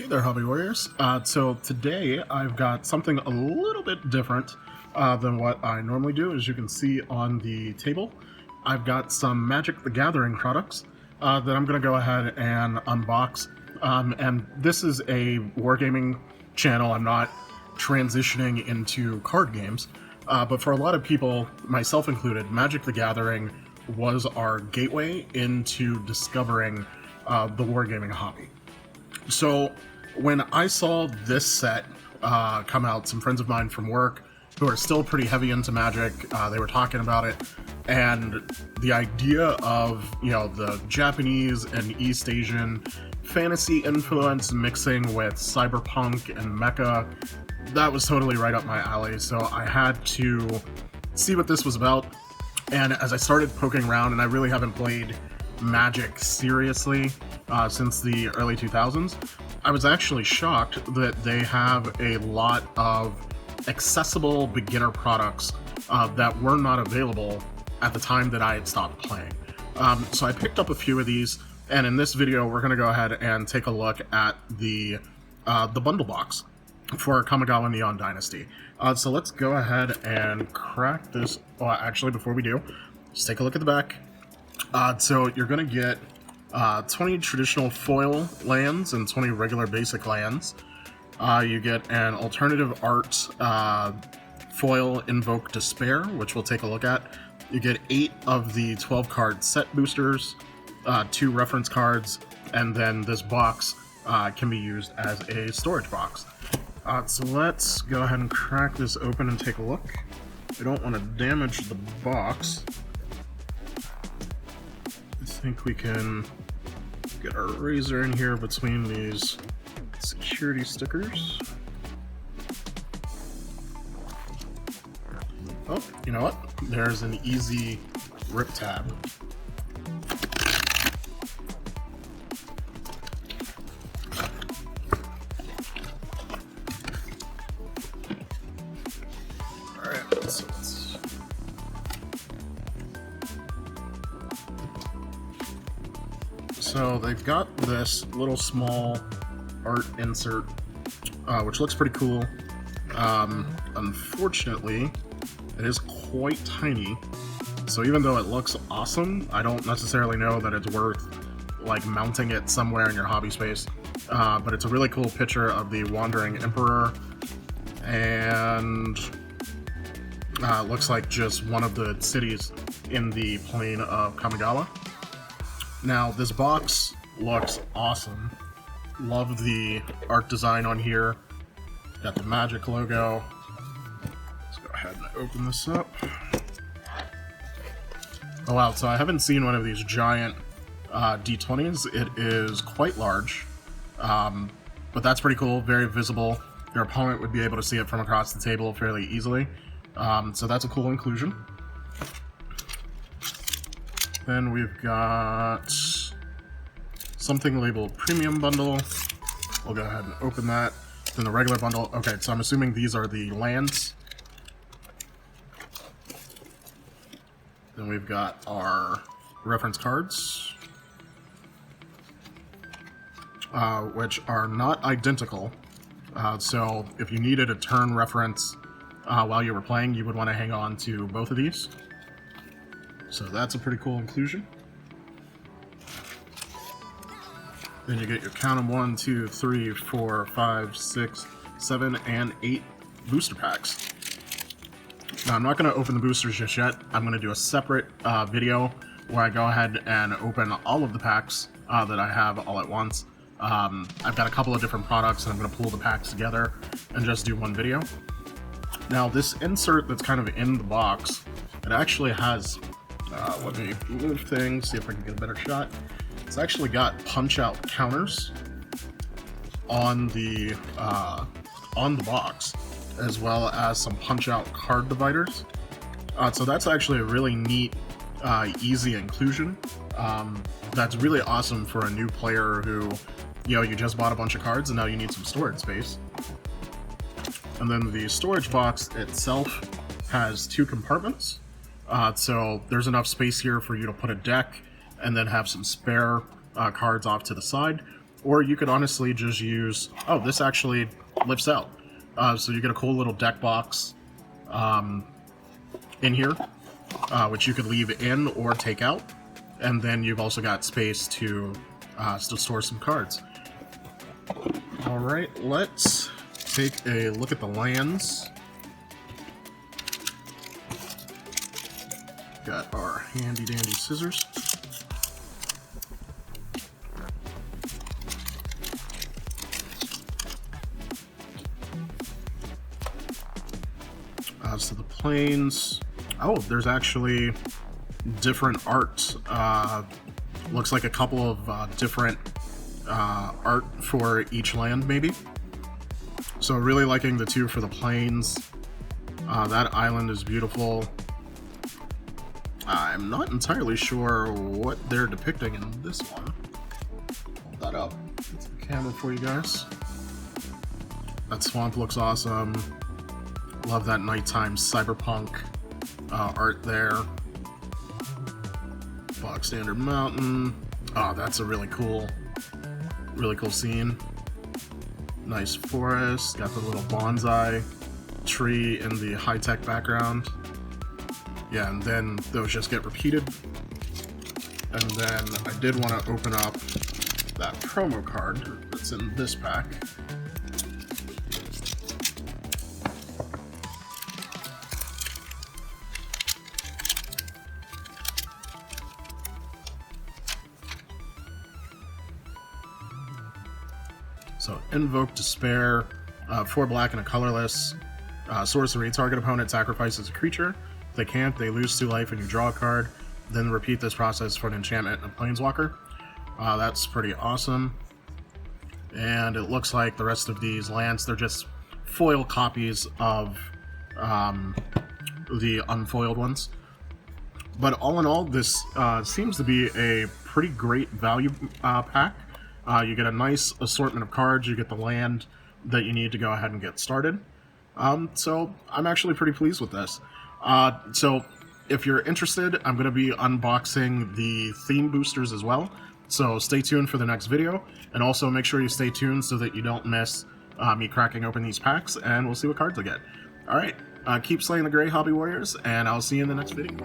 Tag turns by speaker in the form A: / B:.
A: there, Hobby Warriors. So today I've got something a little bit different than what I normally do. As you can see on the table, I've got some Magic the Gathering products that I'm going to go ahead and unbox. And this is a wargaming channel. I'm not transitioning into card games. But for a lot of people, myself included, Magic the Gathering was our gateway into discovering the wargaming hobby. So when I saw this set come out, some friends of mine from work who are still pretty heavy into Magic, they were talking about it, and the idea of, you know, the Japanese and East Asian fantasy influence mixing with cyberpunk and mecha, that was totally right up my alley. So I had to see what this was about, and as I started poking around, and I really haven't played Magic seriously since the early 2000s, I was actually shocked that they have a lot of accessible beginner products that were not available at the time that I had stopped playing. So I picked up a few of these, and in this video we're going to go ahead and take a look at the bundle box for Kamigawa Neon Dynasty. So let's go ahead and crack this. Well, actually, before we do, just take a look at the back. So you're going to get 20 traditional foil lands and 20 regular basic lands. You get an alternative art foil Invoke Despair, which we'll take a look at. You get 8 of the 12 card set boosters, 2 reference cards, and then this box can be used as a storage box. So let's go ahead and crack this open and take a look. We don't want to damage the box. I think we can get our razor in here between these security stickers. Oh, you know what? There's an easy rip tab. Alright, so they've got this little small art insert, which looks pretty cool. Unfortunately, it is quite tiny, so even though it looks awesome, I don't necessarily know that it's worth like mounting it somewhere in your hobby space. But it's a really cool picture of the Wandering Emperor, and looks like just one of the cities in the plane of Kamigawa. Now, this box looks awesome. Love the art design on here. Got the Magic logo. Let's go ahead and open this up. Oh wow, so I haven't seen one of these giant D20s. It is quite large, but that's pretty cool, very visible. Your opponent would be able to see it from across the table fairly easily. So that's a cool inclusion. Then we've got something labeled Premium Bundle. We'll go ahead and open that. Then the regular bundle. Okay, so I'm assuming these are the lands. Then we've got our reference cards, which are not identical. So if you needed a turn reference while you were playing, you would want to hang on to both of these. So that's a pretty cool inclusion. Then you get your count of 1, 2, 3, 4, 5, 6, 7, and 8 booster packs. Now, I'm not going to open the boosters just yet. I'm going to do a separate video where I go ahead and open all of the packs that I have all at once. I've got a couple of different products, and I'm going to pull the packs together and just do one video. Now, this insert that's kind of in the box, it actually has... let me move things, see if I can get a better shot. It's actually got punch-out counters on the box, as well as some punch-out card dividers. So that's actually a really neat, easy inclusion. That's really awesome for a new player who, you know, you just bought a bunch of cards and now you need some storage space. And then the storage box itself has 2 compartments. So there's enough space here for you to put a deck and then have some spare cards off to the side. or you could honestly just use... Oh, this actually lifts out. So you get a cool little deck box in here, which you could leave in or take out. And then you've also got space to store some cards. Alright, let's take a look at the lands. Got our handy dandy scissors. So the planes. Oh, there's actually different art. Looks like a couple of different art for each land, maybe. So really liking the two for the planes. That island is beautiful. I'm not entirely sure what they're depicting in this one. Hold that up. It's the camera for you guys. That swamp looks awesome. Love that nighttime cyberpunk art there. Bog Standard Mountain. Oh, that's a really cool scene. Nice forest. Got the little bonsai tree in the high-tech background. Yeah, and then those just get repeated. And then I did want to open up that promo card that's in this pack. So, Invoke Despair, 4 black and a colorless. Sorcery, target opponent sacrifices a creature. If they can't, they lose 2 life and you draw a card. Then repeat this process for an enchantment and a planeswalker. That's pretty awesome. And it looks like the rest of these lands, they're just foil copies of the unfoiled ones. But all in all, this seems to be a pretty great value pack. You get a nice assortment of cards, you get the land that you need to go ahead and get started. So I'm actually pretty pleased with this. So if you're interested, I'm going to be unboxing the theme boosters as well. So stay tuned for the next video, and also make sure you stay tuned so that you don't miss me cracking open these packs, and we'll see what cards I get. Alright, keep slaying the Grey Hobby Warriors, and I'll see you in the next video.